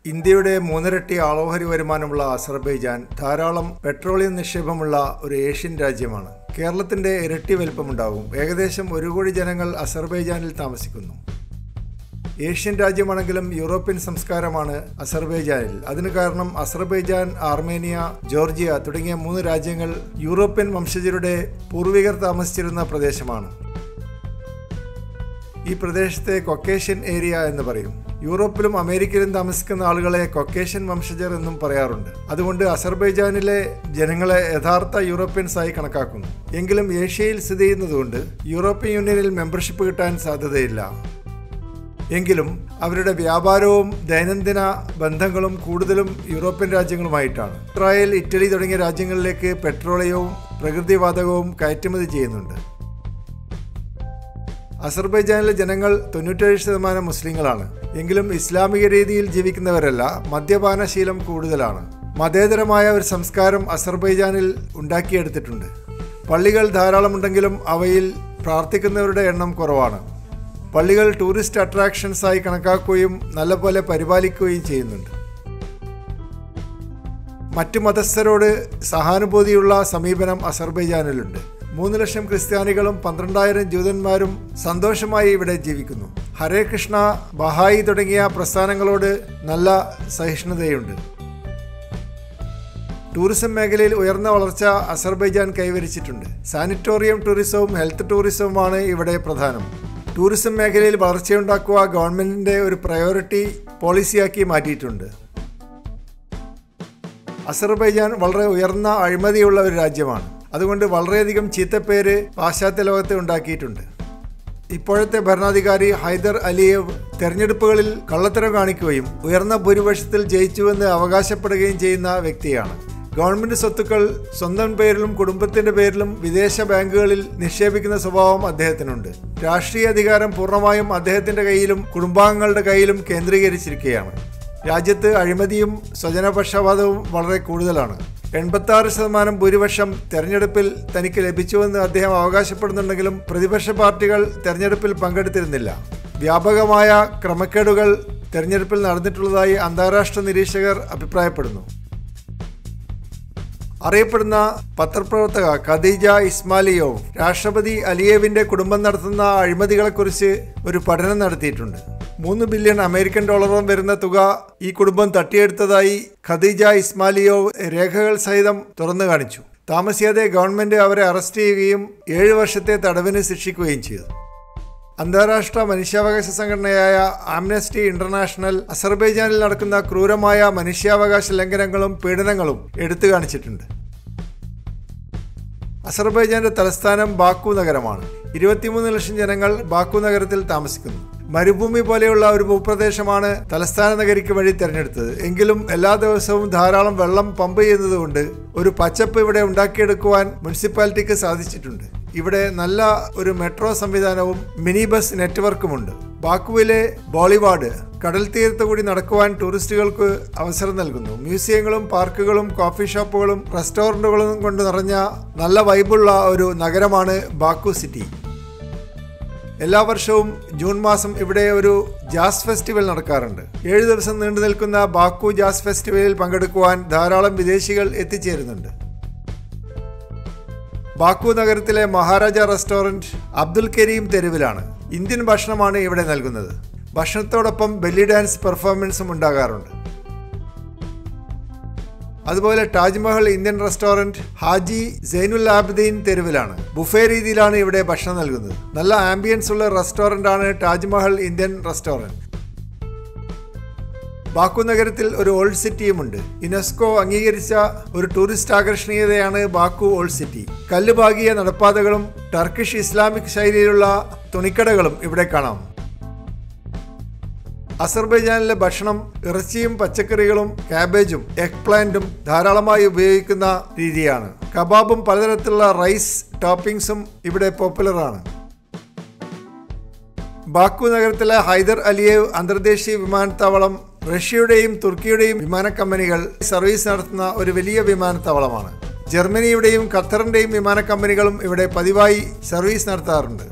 ഇന്ത്യയുടെ മൂന്നിരട്ടി ആളോഹരി വരുമാനമുള്ള അസർബൈജാൻ ധാരാളം പെട്രോളിയം നിക്ഷേപമുള്ള ഒരു ഏഷ്യൻ രാജ്യമാണ്. കേരളത്തിന്റെ ഇരട്ടി വലിപ്പമുണ്ടാകും. ഏകദേശം 1 കോടി ജനങ്ങൾ അസർബൈജാനിൽ താമസിക്കുന്നു. ഏഷ്യൻ രാജ്യമാണെങ്കിലും യൂറോപ്യൻ സംസ്കാരമാണ് അസർബൈജാനിൽ. അതിന് കാരണം അസർബൈജാൻ, ആർമേനിയ, ജോർജിയ തുടങ്ങിയ 3 രാജ്യങ്ങൾ യൂറോപ്യൻ വംശജരുടെ പൂർവികർ താമസിച്ചിരുന്ന പ്രദേശമാണ്. ഈ പ്രദേശത്തെ കൊക്കേഷ്യൻ ഏരിയ എന്ന് പറയും. യൂറോപ്പിലും അമേരിക്കയിലും താമസിക്കുന്ന ആളുകളെ കൊക്കേഷ്യൻ വംശജർ എന്നും പറയാറുണ്ട്. അതുകൊണ്ട് അസർബൈജാനിലെ ജനങ്ങളെ യഥാർത്ഥ യൂറോപ്യൻസായി കണക്കാക്കുന്നു. എങ്കിലും ഏഷ്യയിൽ സ്ഥിതി ചെയ്യുന്നതുകൊണ്ട് യൂറോപ്യൻ യൂണിയനിൽ മെമ്പർഷിപ്പ് കിട്ടാൻ സാധ്യതയില്ല. എങ്കിലും അവരുടെ വ്യാപാരവും ദൈനംദിന ബന്ധങ്ങളും കൂടുതലും യൂറോപ്യൻ രാജ്യങ്ങളുമായിട്ടാണ്. ഇസ്രായേൽ, ഇറ്റലി തുടങ്ങിയ രാജ്യങ്ങളിലേക്ക് പെട്രോളിയവും പ്രകൃതിവാതകവും കയറ്റുമതി ചെയ്യുന്നുണ്ട്. അസർബൈജാനിലെ ജനങ്ങൾ 97% മുസ്ലിങ്ങളാണ്. എങ്കിലും ഇസ്ലാമിക രീതിയിൽ ജീവിക്കുന്നവരല്ല. മദ്യപാനശീലം കൂടുതലാണ്. മതേതരമായ ഒരു സംസ്കാരം അസർബൈജാനിൽ ഉണ്ടാക്കിയെടുത്തിട്ടുണ്ട്. പള്ളികൾ ധാരാളമുണ്ടെങ്കിലും അവയിൽ പ്രാർത്ഥിക്കുന്നവരുടെ എണ്ണം കുറവാണ്. പള്ളികൾ ടൂറിസ്റ്റ് അട്രാക്ഷൻസായി കണക്കാക്കുകയും നല്ലപോലെ പരിപാലിക്കുകയും ചെയ്യുന്നുണ്ട്. മറ്റു മതസ്ഥരോട് സഹാനുഭൂതിയുള്ള സമീപനം അസർബൈജാനിലുണ്ട്. 3 ലക്ഷം ക്രിസ്ത്യാനികളും 12,000 ജൂതന്മാരും സന്തോഷമായി ഇവിടെ ജീവിക്കുന്നു. ഹരേ കൃഷ്ണ, ബഹായി തുടങ്ങിയ പ്രസ്ഥാനങ്ങളോട് നല്ല സഹിഷ്ണുതയുണ്ട്. ടൂറിസം മേഖലയിൽ ഉയർന്ന വളർച്ച അസർബൈജാൻ കൈവരിച്ചിട്ടുണ്ട്. സാനിറ്റോറിയം ടൂറിസവും ഹെൽത്ത് ടൂറിസവുമാണ് ഇവിടെ പ്രധാനം. ടൂറിസം മേഖലയിൽ വളർച്ചയുണ്ടാക്കുക ഗവൺമെന്റിന്റെ ഒരു പ്രയോറിറ്റി പോളിസിയാക്കി മാറ്റിയിട്ടുണ്ട്. അസർബൈജാൻ വളരെ ഉയർന്ന അഴിമതിയുള്ള ഒരു രാജ്യമാണ്. അതുകൊണ്ട് വളരെയധികം ചീത്തപ്പേര് പാശ്ചാത്യ ലോകത്തെ ഉണ്ടാക്കിയിട്ടുണ്ട്. ഇപ്പോഴത്തെ ഭരണാധികാരി ഹൈദർ അലിയേവ് തെരഞ്ഞെടുപ്പുകളിൽ കള്ളത്തരം കാണിക്കുകയും ഉയർന്ന ഭൂരിപക്ഷത്തിൽ ജയിച്ചുവെന്ന് അവകാശപ്പെടുകയും ചെയ്യുന്ന വ്യക്തിയാണ്. ഗവൺമെന്റ് സ്വത്തുക്കൾ സ്വന്തം പേരിലും കുടുംബത്തിന്റെ പേരിലും വിദേശ ബാങ്കുകളിൽ നിക്ഷേപിക്കുന്ന സ്വഭാവം അദ്ദേഹത്തിനുണ്ട്. രാഷ്ട്രീയ അധികാരം പൂർണ്ണമായും അദ്ദേഹത്തിന്റെ കയ്യിലും കുടുംബാംഗങ്ങളുടെ കയ്യിലും കേന്ദ്രീകരിച്ചിരിക്കുകയാണ്. രാജ്യത്ത് അഴിമതിയും സ്വജനപക്ഷപാതവും വളരെ കൂടുതലാണ്. 86% ഭൂരിപക്ഷം തെരഞ്ഞെടുപ്പിൽ തനിക്ക് ലഭിച്ചുവെന്ന് അദ്ദേഹം അവകാശപ്പെടുന്നുണ്ടെങ്കിലും പ്രതിപക്ഷ പാർട്ടികൾ തെരഞ്ഞെടുപ്പിൽ പങ്കെടുത്തിരുന്നില്ല. വ്യാപകമായ ക്രമക്കേടുകൾ തെരഞ്ഞെടുപ്പിൽ നടന്നിട്ടുള്ളതായി അന്താരാഷ്ട്ര നിരീക്ഷകർ അഭിപ്രായപ്പെടുന്നു. അറിയപ്പെടുന്ന പത്രപ്രവർത്തക ഖദീജ ഇസ്മായിലോവ് രാഷ്ട്രപതി അലിയേവിന്റെ കുടുംബം നടത്തുന്ന അഴിമതികളെക്കുറിച്ച് ഒരു പഠനം നടത്തിയിട്ടുണ്ട്. $3 ബില്യൺ വരുന്ന തുക ഈ കുടുംബം തട്ടിയെടുത്തതായി ഖദീജ ഇസ്മായിലോവ് രേഖകൾ സഹിതം തുറന്നു കാണിച്ചു. താമസിയാതെ ഗവൺമെന്റ് അവരെ അറസ്റ്റ് ചെയ്യുകയും 7 വർഷത്തെ തടവിന് ശിക്ഷിക്കുകയും ചെയ്തു. അന്താരാഷ്ട്ര മനുഷ്യാവകാശ സംഘടനയായ ആംനസ്റ്റി ഇന്റർനാഷണൽ അസർബൈജാനിൽ നടക്കുന്ന ക്രൂരമായ മനുഷ്യാവകാശ ലംഘനങ്ങളും പീഡനങ്ങളും എടുത്തു കാണിച്ചിട്ടുണ്ട്. അസർബൈജാന്റെ തലസ്ഥാനം ബാക്കു നഗരമാണ്. 23 ലക്ഷം ജനങ്ങൾ ബാക്കു നഗരത്തിൽ താമസിക്കുന്നു. മരുഭൂമി പോലെയുള്ള ഒരു ഭൂപ്രദേശമാണ് തലസ്ഥാന നഗരിക്ക് വഴി തിരഞ്ഞെടുത്തത്. എങ്കിലും എല്ലാ ദിവസവും ധാരാളം വെള്ളം പമ്പ് ചെയ്യുന്നതുകൊണ്ട് ഒരു പച്ചപ്പ് ഇവിടെ ഉണ്ടാക്കിയെടുക്കുവാൻ മുനിസിപ്പാലിറ്റിക്ക് സാധിച്ചിട്ടുണ്ട്. ഇവിടെ നല്ല ഒരു മെട്രോ സംവിധാനവും മിനി ബസ് നെറ്റ്വർക്കുമുണ്ട്. ബാക്കുവിലെ ബോളിവാർഡ് കടൽ തീരത്ത് കൂടി നടക്കുവാൻ ടൂറിസ്റ്റുകൾക്ക് അവസരം നൽകുന്നു. മ്യൂസിയങ്ങളും പാർക്കുകളും കോഫി ഷോപ്പുകളും റെസ്റ്റോറൻറ്റുകളും കൊണ്ട് നിറഞ്ഞ നല്ല വൈബുള്ള ഒരു നഗരമാണ് ബാക്കു സിറ്റി. എല്ലാ വർഷവും ജൂൺ മാസം ഇവിടെ ഒരു ജാസ് ഫെസ്റ്റിവൽ നടക്കാറുണ്ട്. 7 ദിവസം നീണ്ടു നിൽക്കുന്ന ബാക്കു ജാസ് ഫെസ്റ്റിവലിൽ പങ്കെടുക്കുവാൻ ധാരാളം വിദേശികൾ എത്തിച്ചേരുന്നുണ്ട്. ബാക്കു നഗരത്തിലെ മഹാരാജ റെസ്റ്റോറന്റ് അബ്ദുൽ കരീം തെരുവിലാണ്. ഇന്ത്യൻ ഭക്ഷണമാണ് ഇവിടെ നൽകുന്നത്. ഭക്ഷണത്തോടൊപ്പം ബെല്ലി ഡാൻസ് പെർഫോമൻസും ഉണ്ടാകാറുണ്ട്. അതുപോലെ Taj Mahal Indian restaurant Haji Zainul Abidin തെരുവിലാണ്. ബുഫേ രീതിയിലാണ് ഇവിടെ ഭക്ഷണം നൽകുന്നത്. നല്ല ആംബിയൻസ് ഉള്ള റെസ്റ്റോറന്റ് ആണ് താജ്മഹൽ ഇന്ത്യൻ റെസ്റ്റോറന്റ്. ബാക്കു നഗരത്തിൽ ഒരു ഓൾഡ് സിറ്റിയുമുണ്ട്. യുനെസ്കോ അംഗീകരിച്ച ഒരു ടൂറിസ്റ്റ് ആകർഷണീയതയാണ് ബാക്കു ഓൾഡ് സിറ്റി. കല്ലുപാകിയ നടപ്പാതകളും ടർക്കിഷ് ഇസ്ലാമിക് ശൈലിയിലുള്ള തുണിക്കടകളും ഇവിടെ കാണാം. അസർബൈജാനിലെ ഭക്ഷണം ഇറച്ചിയും പച്ചക്കറികളും കാബേജും എഗ് പ്ലാന്റും ധാരാളമായി ഉപയോഗിക്കുന്ന രീതിയാണ്. കബാബും പലതരത്തിലുള്ള റൈസ് ടോപ്പിംഗ്സും ഇവിടെ പോപ്പുലറാണ്. ബാക്കു നഗരത്തിലെ ഹൈദർ അലിയേവ് അന്തർദേശീയ വിമാനത്താവളം റഷ്യയുടെയും തുർക്കിയുടെയും വിമാന കമ്പനികൾ സർവീസ് നടത്തുന്ന ഒരു വലിയ വിമാനത്താവളമാണ്. ജർമ്മനിയുടെയും ഖത്തറിന്റെയും വിമാന കമ്പനികളും ഇവിടെ പതിവായി സർവീസ് നടത്താറുണ്ട്.